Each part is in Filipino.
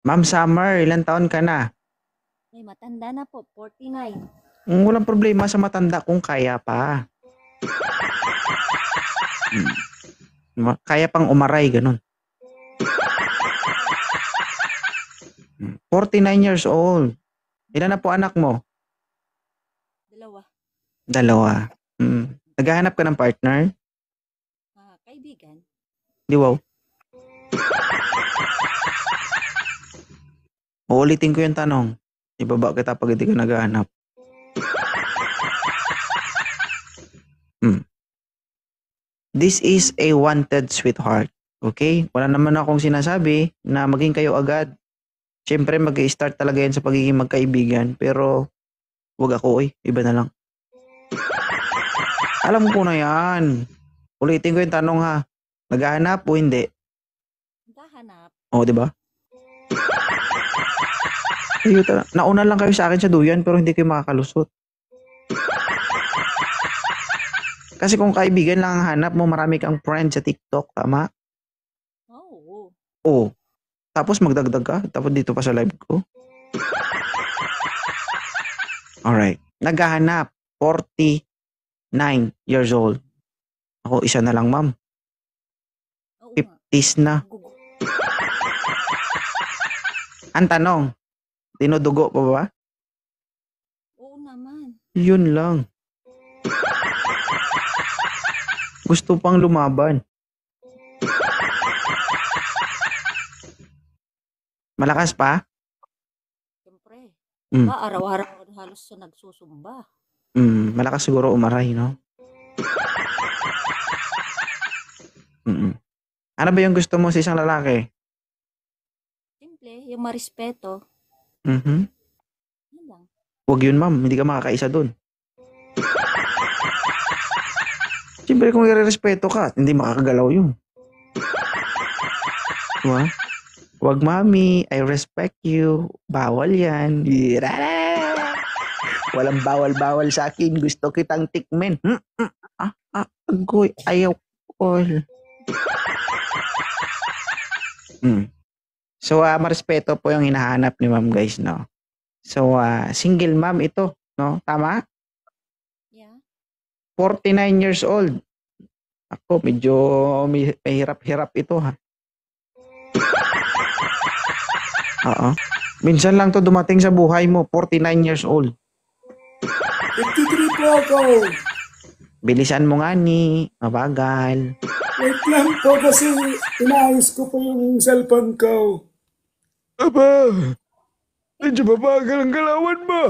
Ma'am Summer, ilang taon ka na? Ay, matanda na po, 49. Walang problema sa matanda kung kaya pa. Hmm. Kaya pang umaray, ganun. 49 years old. Ilan na po anak mo? Dalawa. Dalawa. Naghahanap ka ng partner? Kaibigan. Di wow. Uulitin ko yung tanong. Ibaba kita pag hindi ka naghahanap. This is a wanted sweetheart. Okay? Wala naman akong sinasabi na maging kayo agad. Siyempre, mag-i-start talaga yan sa pagiging magkaibigan. Pero, wag ako iba na lang. Alam ko na yan. Ulitin ko yung tanong ha. Naghahanap o hindi? Naghahanap. Oo, di ba? Nauna lang kayo sa akin sa duyan pero hindi kayo makakalusot. Kasi kung kaibigan lang ang hanap mo, marami kang friend sa TikTok, tama? Oo. Oo. Tapos magdagdag ka, tapos dito pa sa live ko. Alright. Naghahanap, 49 years old. Ako, isa na lang, ma'am. 50s na. Ang tanong, dinudugo pa ba? Oo naman. Yun lang. Gusto pang lumaban. Malakas pa? Siyempre. Diba, araw-araw halos sa nagsusumba. Malakas siguro umaray, no? Ano ba yung gusto mo sa isang lalaki? Simple, yung marespeto. Yan lang. Huwag yun, ma'am. Hindi ka makakaisa dun. Siyempre kung i-respeto ka, hindi makakagalaw yun. Diba? Huwag, mami. I respect you. Bawal yan. Walang bawal-bawal sa akin. Gusto kitang tikmen. Agoy. Ayaw. All. So, marespeto po yung hinahanap ni ma'am, guys, no? So, single ma'am ito, no? Tama? Yeah. 49 years old. Ako, medyo mahirap-hirap ito, ha? Oo. Minsan lang to dumating sa buhay mo, 49 years old. 53 po ako. Bilisan mo nga ni, mabagal. Wait lang po kasi inaayos ko po yung cellphone ko. Aba, medyo mabagal ang galawan mo.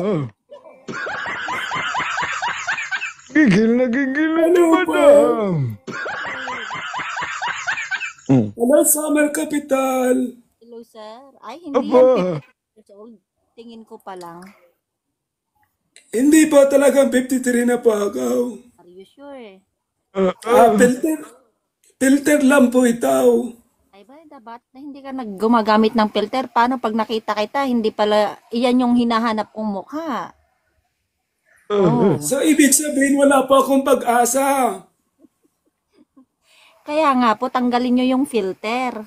Gigil na Ano po? madam. Hello, Summer Capital. Hello, sir. Ay, hindi yan 50 years old. Tingin ko pa lang. Hindi po talagang 53 na po ako. Are you sure? Filter lang po ito. Ay ba, dapat na hindi ka naggumagamit ng filter. Paano pag nakita kita, hindi pala iyan yung hinahanap kong mukha? So, ibig sabihin wala po akong pag-asa. Kaya nga po, tanggalin nyo yung filter.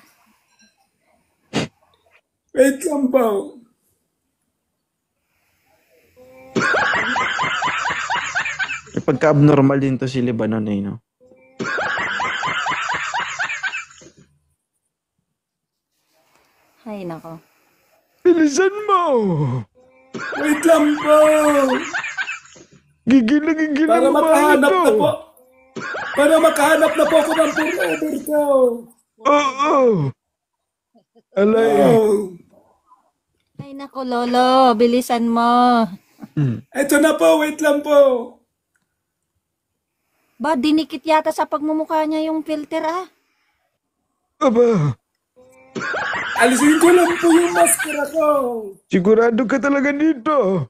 Wait lang po. Pagka-abnormal din to si Lebanon, no? Ay, nako. Bilisan mo! Wait lang po. Gigil na Para makahanap na po. Para makahanap na po ako ng forever ko. Oo. Alay. Ay, nako, Lolo. Bilisan mo. Ito na po. Wait lang po. Ba, dinikit yata sa pagmumukha niya yung filter, Aba. Alisin ko lang po yung maskara ko. Sigurado ka talaga dito.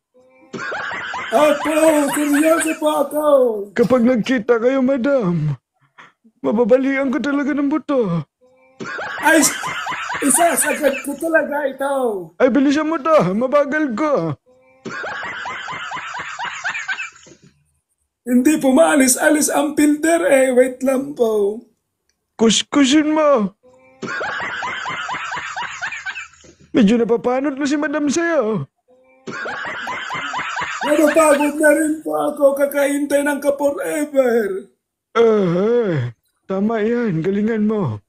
Opo, seryoso po ako. Kapag nagkita kayo, madam, mababalian ko talaga ng buto. Ay, isasagad ko talaga ito. Ay, bilisan mo to. Mabagal ko. Hindi po maalis-alis ang filter Wait lang po. Kuskusin mo. Medyo napapanot na si Madam sa'yo. Napapagod na rin po ako kakaintay ng ka-forever. Tama yan. Galingan mo.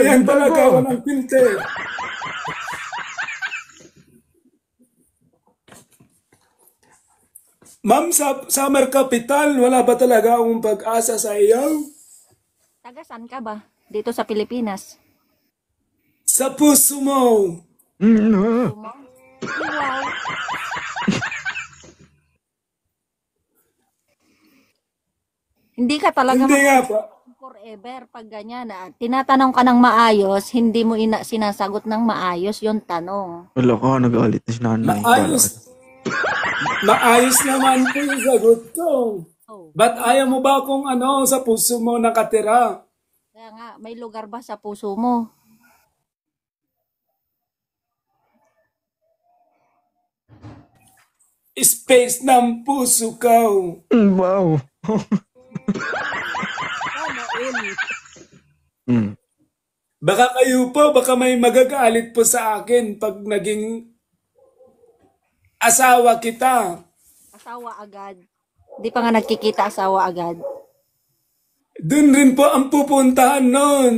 Ayan talaga ako ng filter. Ma'am, sa Summer Capital, wala ba talaga akong pag-asa sa iyo? Taga saan ka ba? Dito sa Pilipinas. Sa puso mo. Wow. Hindi ka talaga Hindi nga pa. forever pag ganyan. Tinatanong ka ng maayos, hindi mo sinasagot ng maayos yung tanong. Wala ka, nag-aalit na si nanay. Maayos naman po yung sagot ko. Oh. Ba't ayaw mo ba kung sa puso mo nakatira? Kaya nga, may lugar ba sa puso mo? Space ng puso ko. Wow. Baka kayo po, baka may magagalit po sa akin pag naging asawa kita. Asawa agad. Di pa nga nagkikita asawa agad. Doon rin po ang pupuntahan nun.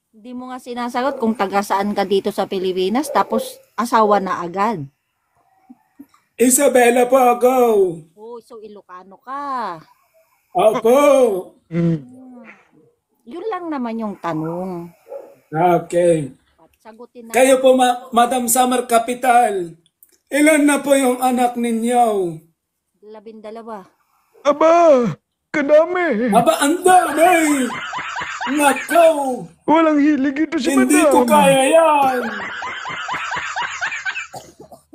Hindi mo nga sinasagot kung taga saan ka dito sa Pilipinas, tapos asawa na agad. Isabela po ako. Oh, so Ilocano ka. Opo. Yun lang naman yung tanong. Okay. Sagutin na. Kayo po, Madam Summer Capital. Ilan na po yung anak ninyo? 12. Aba, kadami. Aba, ang dami! Nako! Walang hilig ito si Hindi Madam. ko kaya yan!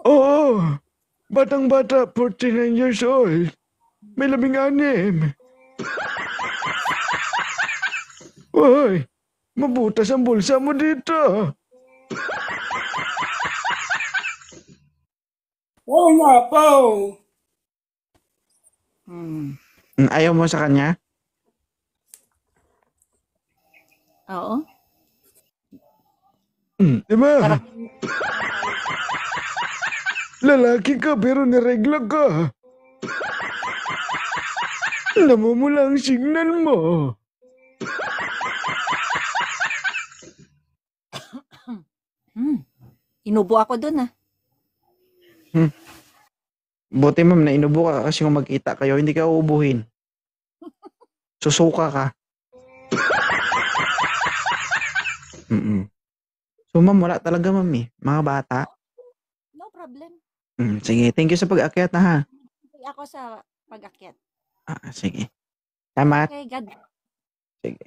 Oo. Batang-bata, 49 years old. May 16. Uy, mabutas ang bulsa mo dito. Oo nga po! Ayaw mo sa kanya? Oo. Diba? Parang Lalaki ka pero niregla ka. Namumula ang signal mo. inubo ako dun Buti ma'am na inubo ka kasi kung magkita kayo, hindi ka uubuhin. Susuka ka. So ma'am, wala talaga ma'am eh. Mga bata. No problem. Sige, thank you sa pag-akyat na ha. Ako sa pag-akyat. Sige. Tama. Okay, God. Sige.